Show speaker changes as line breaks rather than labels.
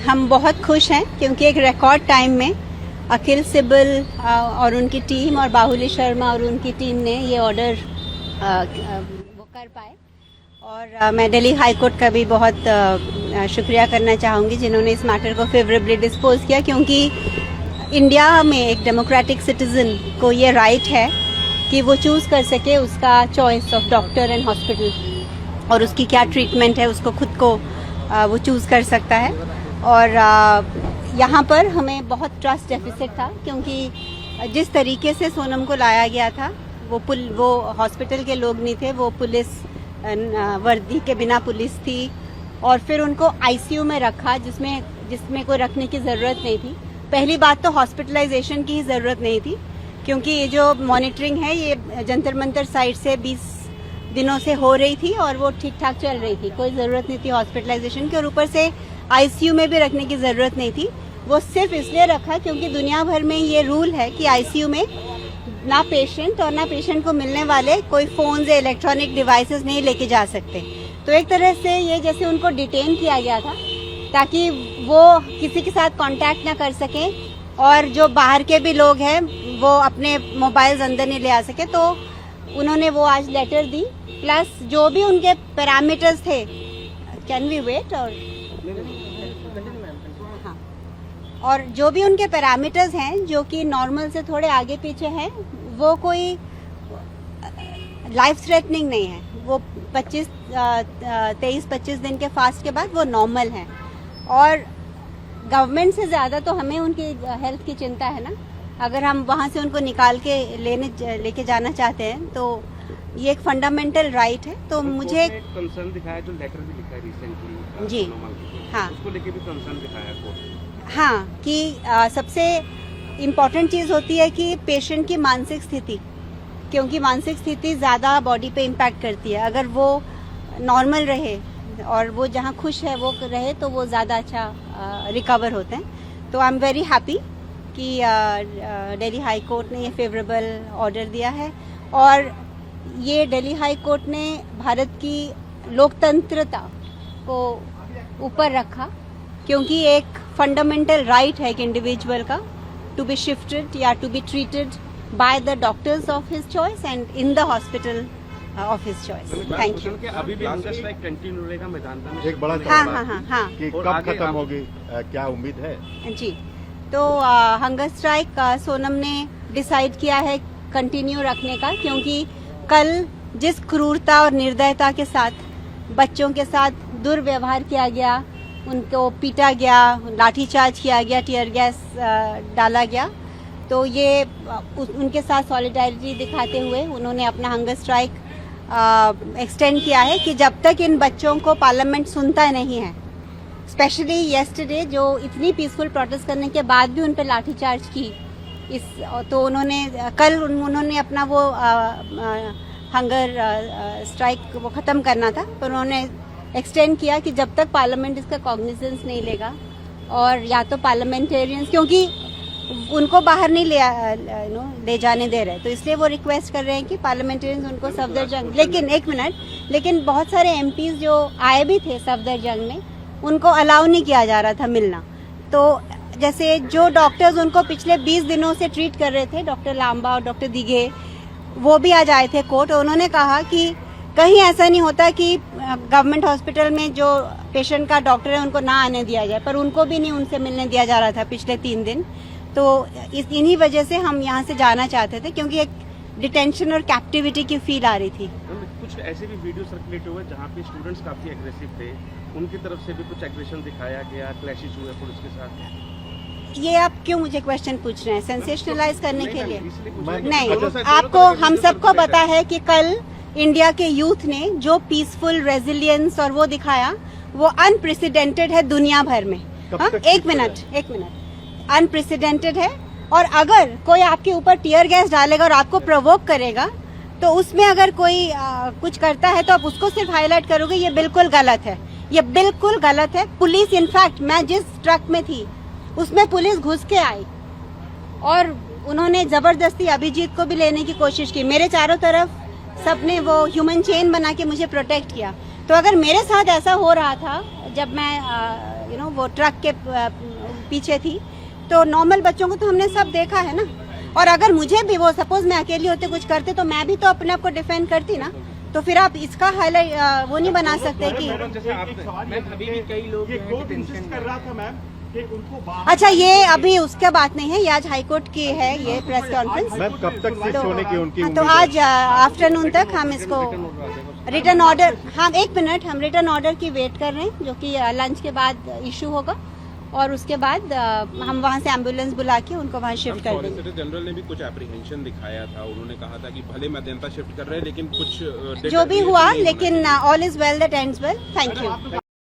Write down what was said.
हम बहुत खुश हैं क्योंकि एक रिकॉर्ड टाइम में अखिल सिब्बल और उनकी टीम और बाहुली शर्मा और उनकी टीम ने ये ऑर्डर वो कर पाए। और मैं दिल्ली हाई कोर्ट का भी बहुत शुक्रिया करना चाहूँगी जिन्होंने इस मैटर को फेवरेबली डिस्पोज किया, क्योंकि इंडिया में एक डेमोक्रेटिक सिटीजन को ये राइट है कि वो चूज़ कर सके उसका choice of doctor and hospital, और उसकी क्या ट्रीटमेंट है उसको खुद को वो चूज़ कर सकता है। और यहाँ पर हमें बहुत ट्रस्ट डेफिसिट था, क्योंकि जिस तरीके से सोनम को लाया गया था वो हॉस्पिटल के लोग नहीं थे, वो पुलिस वर्दी के बिना पुलिस थी, और फिर उनको आईसीयू में रखा जिसमें कोई रखने की ज़रूरत नहीं थी। पहली बात तो हॉस्पिटलाइजेशन की ही ज़रूरत नहीं थी, क्योंकि ये जो मॉनिटरिंग है ये जंतर मंतर साइड से 20 दिनों से हो रही थी और वो ठीक ठाक चल रही थी, कोई ज़रूरत नहीं थी हॉस्पिटलाइजेशन की, और ऊपर से आईसीयू में भी रखने की ज़रूरत नहीं थी। वो सिर्फ इसलिए रखा क्योंकि दुनिया भर में ये रूल है कि आईसीयू में ना पेशेंट और ना पेशेंट को मिलने वाले कोई फ़ोन्स या इलेक्ट्रॉनिक डिवाइसेस नहीं लेके जा सकते। तो एक तरह से ये जैसे उनको डिटेन किया गया था ताकि वो किसी के साथ कांटेक्ट ना कर सकें, और जो बाहर के भी लोग हैं वो अपने मोबाइल्स अंदर नहीं ले आ सके। तो उन्होंने वो आज लेटर दी, प्लस जो भी उनके पैरामीटर्स थे, कैन वी वेट, और जो भी उनके पैरामीटर्स हैं जो कि नॉर्मल से थोड़े आगे पीछे हैं, वो कोई लाइफ थ्रेटनिंग नहीं है, वो 23-25 दिन के फास्ट के बाद वो नॉर्मल हैं। और गवर्नमेंट से ज़्यादा तो हमें उनकी हेल्थ की चिंता है ना। अगर हम वहाँ से उनको निकाल के लेके जाना चाहते हैं तो ये एक फंडामेंटल राइट है। तो मुझे
कंसर्न दिखाया, जो लेटर भी लिखा है रिसेंटली
जी, हाँ,
उसको लेके भी कंसर्न दिखाया कोर्ट।
हाँ, कि सबसे इम्पॉर्टेंट चीज़ होती है कि पेशेंट की मानसिक स्थिति, क्योंकि मानसिक स्थिति ज़्यादा बॉडी पे इम्पैक्ट करती है। अगर वो नॉर्मल रहे और वो जहाँ खुश है वो रहे तो वो ज़्यादा अच्छा रिकवर होते हैं। तो आई एम वेरी हैप्पी कि दिल्ली हाई कोर्ट ने ये फेवरेबल ऑर्डर दिया है, और ये दिल्ली हाई कोर्ट ने भारत की लोकतंत्रता को ऊपर रखा, क्योंकि एक फंडामेंटल राइट है एक इंडिविजुअल का टू बी शिफ्टेड या to be treated by the doctors of his choice and in the hospital of his choice. Thank you.
अभी भी हंगर स्ट्राइक कंटिन्यू रहेगा मैदान में?
एक बड़ा
हाँ
कि कब खत्म होगी, क्या उम्मीद है
जी। तो हंगर स्ट्राइक सोनम ने डिसाइड किया है कंटिन्यू रखने का, क्योंकि कल जिस क्रूरता और निर्दयता के साथ बच्चों के साथ दुर्व्यवहार किया गया, उनको पीटा गया, लाठीचार्ज किया गया, टीयर गैस डाला गया, तो ये उनके साथ सॉलिडारिटी दिखाते हुए उन्होंने अपना हंगर स्ट्राइक एक्सटेंड किया है कि जब तक इन बच्चों को पार्लियामेंट सुनता नहीं है। स्पेशली येस्टरडे जो इतनी पीसफुल प्रोटेस्ट करने के बाद भी उन पर लाठीचार्ज की, तो उन्होंने अपना वो हंगर स्ट्राइक वो ख़त्म करना था, पर उन्होंने एक्सटेंड किया कि जब तक पार्लियामेंट इसका कॉग्निजेंस नहीं लेगा, और या तो पार्लियामेंटेरियंस, क्योंकि उनको बाहर नहीं ले जाने दे रहे, तो इसलिए वो रिक्वेस्ट कर रहे हैं कि पार्लियामेंटेरियंस उनको सफदरजंग, लेकिन बहुत सारे एमपीज जो आए भी थे सफदरजंग में, उनको अलाउ नहीं किया जा रहा था मिलना। तो जैसे जो डॉक्टर्स उनको पिछले 20 दिनों से ट्रीट कर रहे थे, डॉक्टर लांबा और डॉक्टर दिघे, वो भी आज आए थे कोर्ट। उन्होंने कहा कि कहीं ऐसा नहीं होता कि गवर्नमेंट हॉस्पिटल में जो पेशेंट का डॉक्टर है उनको ना आने दिया जाए, पर उनको भी नहीं उनसे मिलने दिया जा रहा था पिछले 3 दिन। तो इन्हीं वजह से हम यहाँ से जाना चाहते थे, क्योंकि एक डिटेंशन और कैप्टिविटी की फील आ रही थी।
कुछ ऐसे भी वीडियो सर्कुलेट हुए जहाँ पे स्टूडेंट्स काफी एग्रेसिव थे, उनकी तरफ से भी कुछ एग्रेशन दिखाया गया, क्लैशेस हुए पुलिस के साथ।
ये आप क्यों मुझे क्वेश्चन पूछ रहे हैं? सेंसेशनलाइज करने के लिए नहीं, आपको हम सबको पता है कि कल इंडिया के यूथ ने जो पीसफुल रेजिलियंस और वो दिखाया, वो अनप्रेसिडेंटेड है दुनिया भर में। एक मिनट, अनप्रेसिडेंटेड है। और अगर कोई आपके ऊपर टीयर गैस डालेगा और आपको प्रोवोक करेगा, तो उसमें अगर कोई कुछ करता है तो आप उसको सिर्फ हाईलाइट करोगे, ये बिल्कुल गलत है, ये बिल्कुल गलत है। पुलिस, इनफैक्ट मैं जिस ट्रक में थी उसमें पुलिस घुस के आई और उन्होंने जबरदस्ती अभिजीत को भी लेने की कोशिश की। मेरे चारों तरफ सबने वो ह्यूमन चेन बना के मुझे प्रोटेक्ट किया। तो अगर मेरे साथ ऐसा हो रहा था जब मैं वो ट्रक के पीछे थी। तो नॉर्मल बच्चों को तो हमने सब देखा है ना, और अगर मुझे भी वो सपोज मैं अकेली होते कुछ करते तो मैं भी तो अपने आप को डिफेंड करती ना। तो फिर आप इसका हाईलाइट वो नहीं बना सकते कि
अभी भी कई लोग
कर रहा था मैम कि उनको
अच्छा, ये अभी उसका बात नहीं है, ये आज हाईकोर्ट की है ये प्रेस कॉन्फ्रेंस।
मैम कब तक शिफ्ट होने की उनकी
तो
उम्मीद है?
आज आफ्टरनून तक हम इसको रिटर्न ऑर्डर, हाँ 1 मिनट, हम रिटर्न ऑर्डर की वेट कर रहे हैं जो कि लंच के बाद इशू होगा, और उसके बाद हम वहाँ से एम्बुलेंस बुला के उनको वहाँ शिफ्ट कर देंगे।
सॉलिसिटर जनरल ने भी कुछ एप्रीहेंशन दिखाया था, उन्होंने कहा था कि भले मध्यंता शिफ्ट कर रहे हैं लेकिन कुछ
जो भी हुआ, लेकिन all is well that ends well. Thank you.